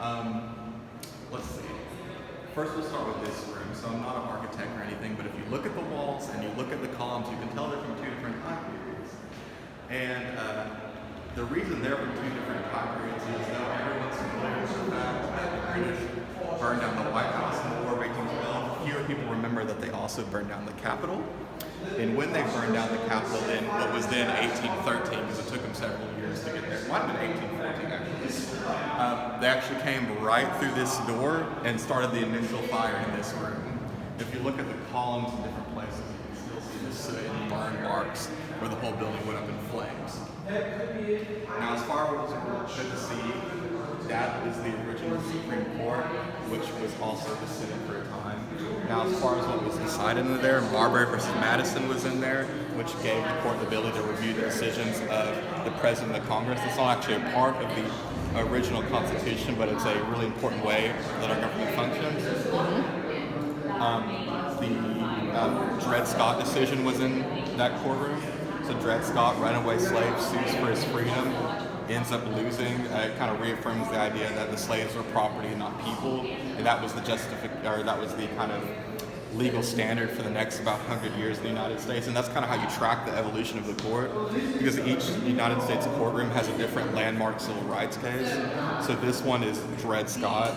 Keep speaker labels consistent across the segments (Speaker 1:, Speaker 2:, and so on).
Speaker 1: Let's see. First, we'll start with this room. So I'm not an architect or anything, but if you look at the walls and you look at the columns, you can tell they're from two different time periods. And the reason they're from two different time periods is that everyone's familiar with the fact that the British burned down the White House in the War of 1812. Fewer people remember that they also burned down the Capitol. And when they burned down the Capitol in what was then 1813, because it took them several years to get there, it might have been 1814 actually, they actually came right through this door and started the initial fire in this room. If you look at the columns in different places, you can still see the soot and burn marks where the whole building went up in flames. Now, as far as we're good to see, that is the original Supreme Court, which was also the Senate for a time. Now, as far as what was decided in there, Marbury versus Madison was in there, which gave the court the ability to review the decisions of the President of Congress. It's not actually a part of the original Constitution, but it's a really important way that our government functions. The Dred Scott decision was in that courtroom. So Dred Scott, runaway slave, sues for his freedom, ends up losing. It kind of reaffirms the idea that the slaves were property and not people, and that was the that was the kind of legal standard for the next about 100 years in the United States. And that's kind of how you track the evolution of the court, because each United States courtroom has a different landmark civil rights case. So this one is Dred Scott.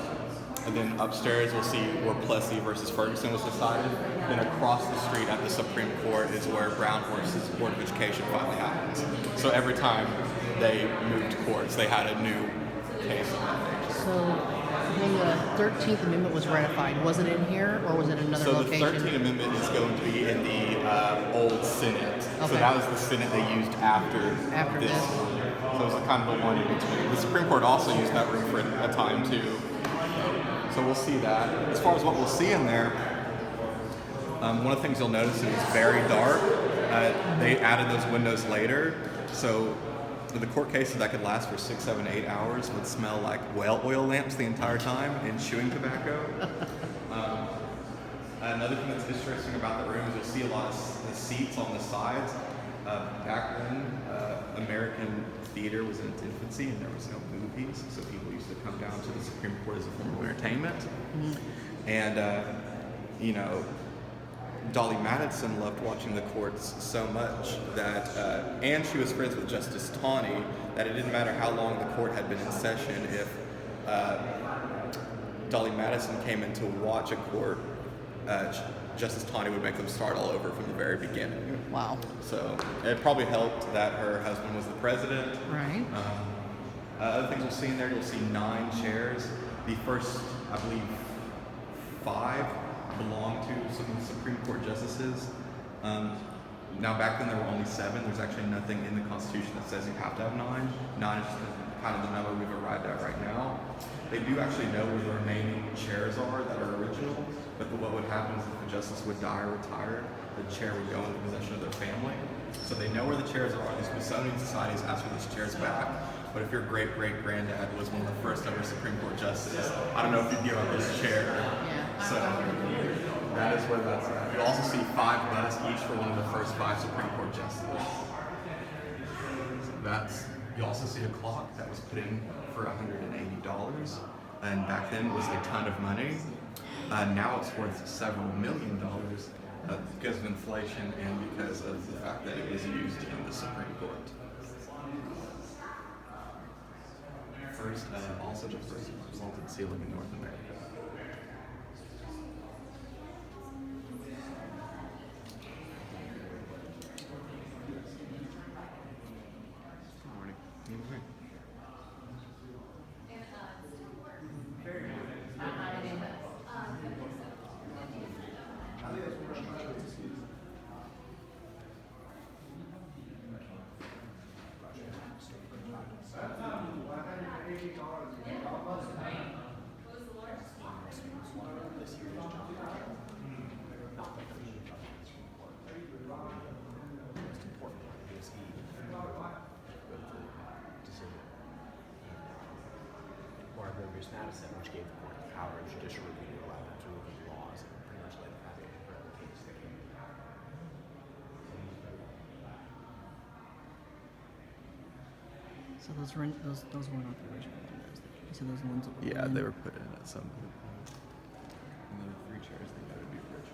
Speaker 1: And then upstairs we'll see where Plessy versus Ferguson was decided. Then across the street at the Supreme Court is where Brown versus Board of Education finally happens. So every time they moved courts, they had a new case of that nature.
Speaker 2: So when the 13th Amendment was ratified, was it in here or was it another location?
Speaker 1: So the 13th Amendment is going to be in the old Senate.
Speaker 2: Okay.
Speaker 1: So that was the Senate they used after this. So it was kind of a one in between. The Supreme Court also used that room for a time too. So we'll see that. As far as what we'll see in there, one of the things you'll notice is it's very dark. They added those windows later. So the court cases that could last for 6, 7, 8 hours would smell like whale oil lamps the entire time and chewing tobacco. Another thing that's interesting about the room is you'll see a lot of the seats on the sides. Back then, American theater was in its infancy and there was no movies, so people used to come down to the Supreme Court as a form of entertainment. And, Dolly Madison loved watching the courts so much that, and she was friends with Justice Taney, that it didn't matter how long the court had been in session. If Dolly Madison came in to watch a court, Justice Taney would make them start all over from the very beginning.
Speaker 2: Wow.
Speaker 1: So it probably helped that her husband was the president.
Speaker 2: Right.
Speaker 1: Other things you'll see in there, you'll see 9 chairs. The first, I believe, 5 belong to some Supreme Court justices. Now back then there were only 7. There's actually nothing in the Constitution that says you have to have 9. 9 is just kind of the number we've arrived at right now. They do actually know where the remaining chairs are that are original, but what would happen is if the justice would die or retire, the chair would go into possession of their family. So they know where the chairs are. The Smithsonian Society has asked for these chairs back. But if your great-great-granddad was one of the first ever Supreme Court justices, I don't know if you'd give up this chair.
Speaker 2: Yeah.
Speaker 1: So that is where that's at. You'll also see 5 busts each for one of the first 5 Supreme Court justices. You also see a clock that was put in for $180, and back then was a ton of money. Now it's worth several million dollars because of inflation and because of the fact that it was used in the Supreme Court. Also the first vaulted ceiling in North America. Good morning.
Speaker 3: Madison, which gave the court the power of judicial review to allow them to look at the laws and pretty much let it happen for every case that came.
Speaker 2: So those were not the original windows.
Speaker 4: So those are the ones that were
Speaker 1: Yeah,
Speaker 4: in.
Speaker 1: they were put in at some point. And then the 3 chairs, I think that would be original.